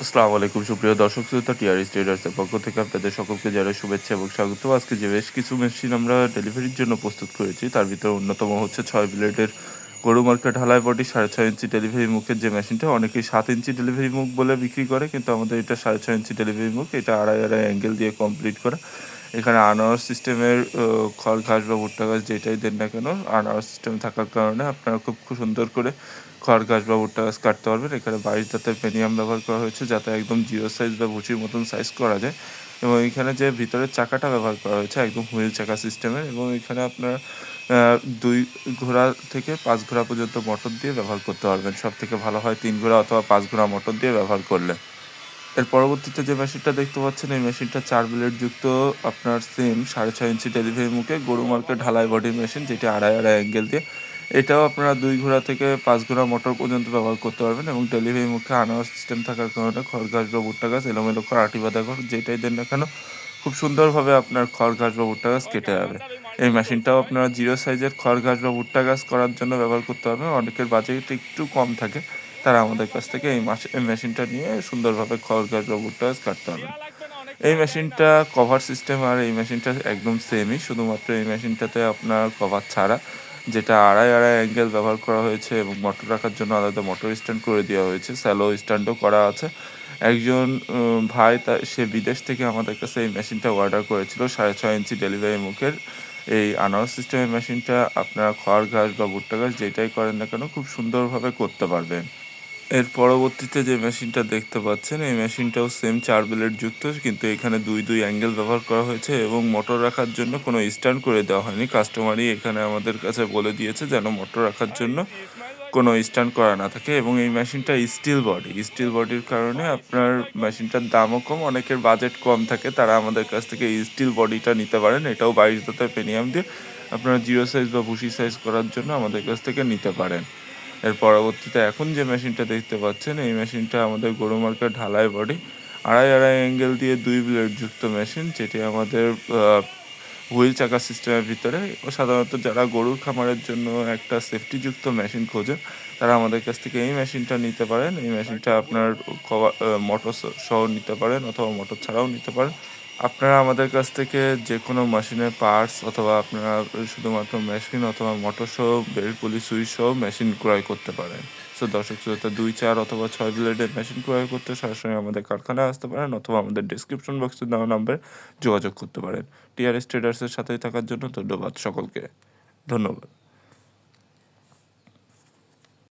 আসসালামু আলাইকুম সুপ্রিয় দর্শক শ্রোতা টিআরএস ট্রেডার্সের পক্ষ থেকে আপনাদের সকলকে জানাই শুভেচ্ছা এবং স্বাগত। আজকে যে বেশ কিছু মেশিন আমরা ডেলিভারির জন্য প্রস্তুত করেছি তার ভিতরে অন্যতম হচ্ছে ৬ ব্লেডের গরু মার্কা ঢালাই বডি ৬.৫ ইঞ্চি ডেলিভারি মুখের যে মেশিনটা অনেকেই ৭ ইঞ্চি ডেলিভারি মুখ বলে বিক্রি করে, কিন্তু আমাদের এটা ৬.৫ ইঞ্চি ডেলিভারি মুখ। এটা আড়াই আড়াই অ্যাঙ্গেল দিয়ে কমপ্লিট করা। এখানে আনোয়ার সিস্টেমের খড় ঘাস বা ভুট্টা ঘাস যেটাই দেন না কেন, আনোয়ার সিস্টেম থাকার কারণে আপনারা খুব সুন্দর করে খড় ঘাস বা ভুট্টা ঘাস কাটতে পারবেন। এখানে 22 দাঁতের পেনিয়াম ব্যবহার করা হয়েছে যাতে একদম জিরো সাইজ বা ভুসির মতন সাইজ করা যায়। এবং এখানে যে ভিতরের চাকাটা ব্যবহার করা হয়েছে একদম হুইল চাকা সিস্টেমের, এবং এখানে আপনার ২ ঘোড়া থেকে ৫ ঘোড়া পর্যন্ত মোটর দিয়ে ব্যবহার করতে পারবেন। সবথেকে ভালো হয় ৩ ঘোড়া অথবা ৫ ঘোড়া মোটর দিয়ে ব্যবহার করলে। এর পরবর্তীতে যে মেশিনটা দেখতে পাচ্ছেন এই মেশিনটা ৪ ব্লেড যুক্ত আপনার সেম ৬.৫ ইঞ্চি ডেলিভারি মুখে গরু মার্কা ঢালাই বডির মেশিন, যেটি আড়াই আড়াই অ্যাঙ্গেল দিয়ে। এটাও আপনারা ২ ঘোড়া থেকে ৫ ঘোড়া মোটর পর্যন্ত ব্যবহার করতে পারবেন, এবং ডেলিভারি মুখে আনোয়ার সিস্টেম থাকার কারণে খড় ঘাস বা ভুট্টা ঘাস এলোমেলো খড় আটি বাঁধা খড় যেটাই দেন না কেন খুব সুন্দরভাবে আপনার খড় ঘাস বা ভুট্টা ঘাস কেটে যাবে। এই মেশিনটাও আপনারা জিরো সাইজের খড় ঘাস বা ভুট্টা ঘাস করার জন্য ব্যবহার করতে পারবেন। অনেকের বাজেট একটু কম থাকে, তারা আমাদের কাছ থেকে এই মেশিনটা নিয়ে সুন্দরভাবে খড় ঘাস বা ভুট্টা ঘাস কাটতে পারবেন। এই মেশিনটা কভার সিস্টেম আর এই মেশিনটা একদম সেমই, শুধুমাত্র এই মেশিনটাতে আপনার কভার ছাড়া, যেটা আড়াই আড়াই অ্যাঙ্গেল ব্যবহার করা হয়েছে এবং মোটর রাখার জন্য আলাদা মোটর স্ট্যান্ড করে দেওয়া হয়েছে, স্যালো স্ট্যান্ডও করা আছে। একজন ভাই সে বিদেশ থেকে আমাদের কাছে এই মেশিনটা অর্ডার করেছিল ৬.৫ ইঞ্চি ডেলিভারি মুখের এই আনোয়ার সিস্টেমের মেশিনটা। আপনারা খড় ঘাস বা ভুট্টা ঘাস যেটাই করেন না কেন খুব সুন্দরভাবে করতে পারবেন। এর পরবর্তীতে যে মেশিনটা দেখতে পাচ্ছেন এই মেশিনটাও সেম ৪ ব্লেড যুক্ত, কিন্তু এখানে ২ অ্যাঙ্গেল ব্যবহার করা হয়েছে এবং মোটর রাখার জন্য কোনো স্ট্যান্ড করে দেওয়া হয়নি। কাস্টমারই এখানে আমাদের কাছে বলে দিয়েছে যেন মোটর রাখার জন্য কোনো স্ট্যান্ড করা না থাকে। এবং এই মেশিনটা স্টিল বডির কারণে আপনার মেশিনটার দামও কম। অনেকের বাজেট কম থাকে, তারা আমাদের কাছ থেকে এই স্টিল বডিটা নিতে পারেন। এটাও ২২ দাঁতের পেনিয়াম দিয়ে আপনারা জিরো সাইজ বা ভুসি সাইজ করার জন্য আমাদের কাছ থেকে নিতে পারেন। এর পরবর্তীতে এখন যে মেশিনটা দেখতে পাচ্ছেন এই মেশিনটা আমাদের গরু মার্কা ঢালাই বডি আড়াই আড়াই অ্যাঙ্গেল দিয়ে ২ ব্লেড যুক্ত মেশিন, যেটি আমাদের হুইল চাকা সিস্টেমের ভিতরে। সাধারণত যারা গরুর খামারের জন্য একটা সেফটিযুক্ত মেশিন খোঁজেন তারা আমাদের কাছ থেকে এই মেশিনটা নিতে পারেন। এই মেশিনটা আপনার মোটর সহ নিতে পারেন অথবা মোটর ছাড়াও নিতে পারেন। আপনারা আমাদের কাছ থেকে যেকোনো মেশিনের পার্টস অথবা আপনারা শুধুমাত্র মেশিন অথবা মোটর সহ বেল্ট পুলি সুইচ সহ মেশিন ক্রয় করতে পারেন। সো দর্শক শ্রোতা ২, ৪ অথবা ৬ ব্লেডের মেশিন ক্রয় করতে সরাসরি আমাদের কারখানায় আসতে পারেন অথবা আমাদের ডেসক্রিপশন বক্সে দেওয়া নাম্বারে যোগাযোগ করতে পারেন। টিআরএস ট্রেডার্সের সাথেই থাকার জন্য ধন্যবাদ সকলকে। ধন্যবাদ।